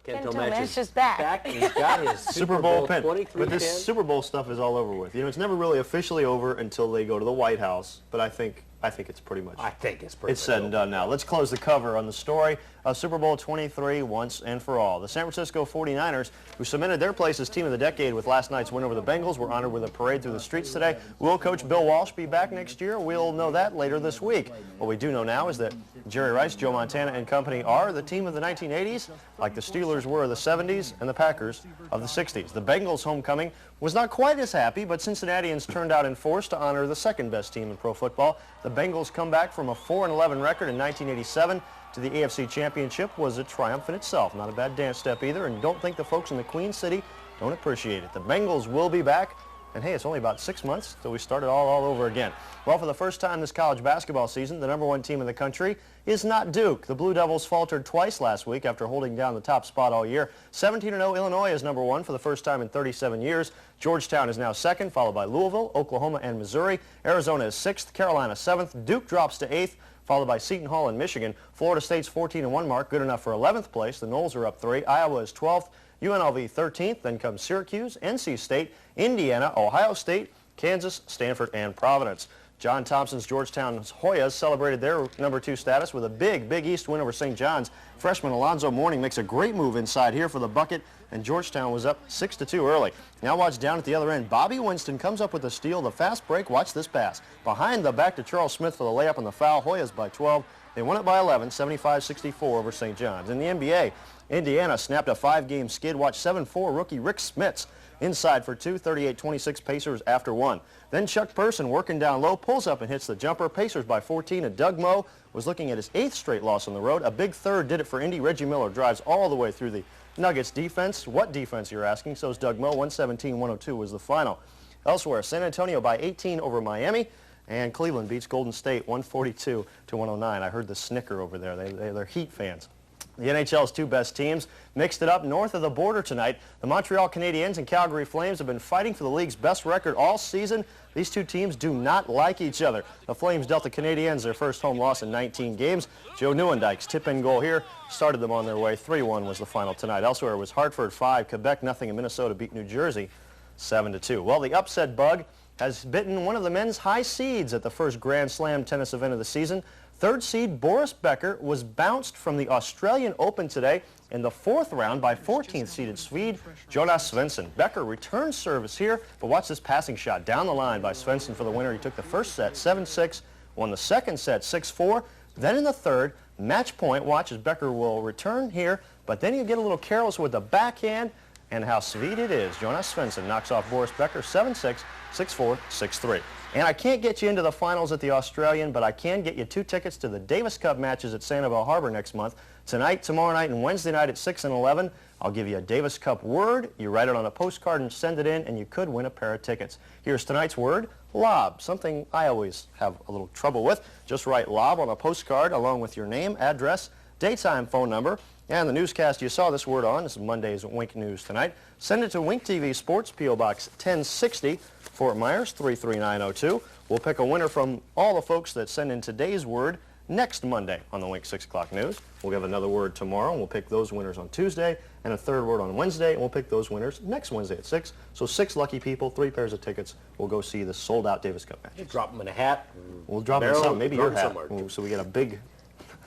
Kento Match is back. He's got his Super Bowl pin. 23 But this pin. Super Bowl stuff is all over with. You know, it's never really officially over until they go to the White House. But I think it's pretty much. I think it's pretty. It's said and done now. Let's close the cover on the story of Super Bowl 23 once and for all. The San Francisco 49ers, who cemented their place as Team of the Decade with last night's win over the Bengals, were honored with a parade through the streets today. Will Coach Bill Walsh be back next year? We'll know that later this week. What we do know now is that Jerry Rice, Joe Montana, and company are the team of the 1980s, like the Steelers were of the 70s and the Packers of the 60s. The Bengals' homecoming was not quite as happy, but Cincinnatians turned out in force to honor the second-best team in pro football. The Bengals' comeback from a 4-11 record in 1987 to the AFC Championship was a triumph in itself. Not a bad dance step either, and don't think the folks in the Queen City don't appreciate it. The Bengals will be back, and hey, it's only about 6 months till we start it all over again. Well, for the first time this college basketball season, the #1 team in the country is not Duke. The Blue Devils faltered twice last week after holding down the top spot all year. 17-0 Illinois is #1 for the first time in 37 years. Georgetown is now second, followed by Louisville, Oklahoma, and Missouri. Arizona is 6th, Carolina 7th. Duke drops to 8th, followed by Seton Hall and Michigan. Florida State's 14-1 mark, good enough for 11th place. The Noles are up 3. Iowa is 12th. UNLV 13th, then comes Syracuse, NC State, Indiana, Ohio State, Kansas, Stanford, and Providence. John Thompson's Georgetown's Hoyas celebrated their #2 status with a big East win over St. John's. Freshman Alonzo Mourning makes a great move inside here for the bucket, and Georgetown was up 6-2 early. Now watch down at the other end. Bobby Winston comes up with the steal, the fast break. Watch this pass. Behind the back to Charles Smith for the layup and the foul. Hoyas by 12. They won it by 11, 75-64 over St. John's. In the NBA, Indiana snapped a 5-game skid. Watch 7-4 rookie Rick Smits inside for 2, 38-26 Pacers after 1. Then Chuck Person working down low, pulls up and hits the jumper. Pacers by 14, and Doug Moe was looking at his 8th straight loss on the road. A big third did it for Indy. Reggie Miller drives all the way through the Nuggets defense. What defense, you're asking? So is Doug Moe. 117-102 was the final. Elsewhere, San Antonio by 18 over Miami. And Cleveland beats Golden State 142-109. I heard the snicker over there. They're Heat fans. The NHL's 2 best teams mixed it up north of the border tonight. The Montreal Canadiens and Calgary Flames have been fighting for the league's best record all season. These 2 teams do not like each other. The Flames dealt the Canadiens their first home loss in 19 games. Joe Nieuwendyke's tip-in goal here started them on their way. 3-1 was the final tonight. Elsewhere, it was Hartford 5, Quebec nothing, and Minnesota beat New Jersey 7-2. Well, the upset bug has bitten one of the men's high seeds at the first Grand Slam tennis event of the season. 3rd seed Boris Becker was bounced from the Australian Open today in the 4th round by 14th seeded Swede Jonas Svensson. Becker returns service here, but watch this passing shot down the line by Svensson for the winner. He took the first set 7-6, won the second set 6-4. Then in the third, match point. Watch as Becker will return here, but then he'll get a little careless with the backhand, and how sweet it is. Jonas Svensson knocks off Boris Becker 7-6, 6-4, 6-3. And I can't get you into the finals at the Australian, but I can get you 2 tickets to the Davis Cup matches at Sanibel Harbor next month. Tonight, tomorrow night, and Wednesday night at 6 and 11. I'll give you a Davis Cup word. You write it on a postcard and send it in, and you could win a pair of tickets. Here's tonight's word, lob, something I always have a little trouble with. Just write lob on a postcard along with your name, address, daytime phone number, and the newscast you saw this word on. This is Monday's Wink News tonight. Send it to Wink TV Sports, P.O. Box 1060, Fort Myers 33902. We'll pick a winner from all the folks that send in today's word next Monday on the Wink 6 o'clock news. We'll give another word tomorrow, and we'll pick those winners on Tuesday, and a 3rd word on Wednesday, and we'll pick those winners next Wednesday at 6. So 6 lucky people, 3 pairs of tickets. We'll go see the sold-out Davis Cup match. You drop them in a hat. We'll drop them in something, maybe your hat, so we get a big,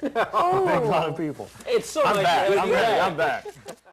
big lot of people. It's so I'm nice back. to have I'm you ready. back. I'm back.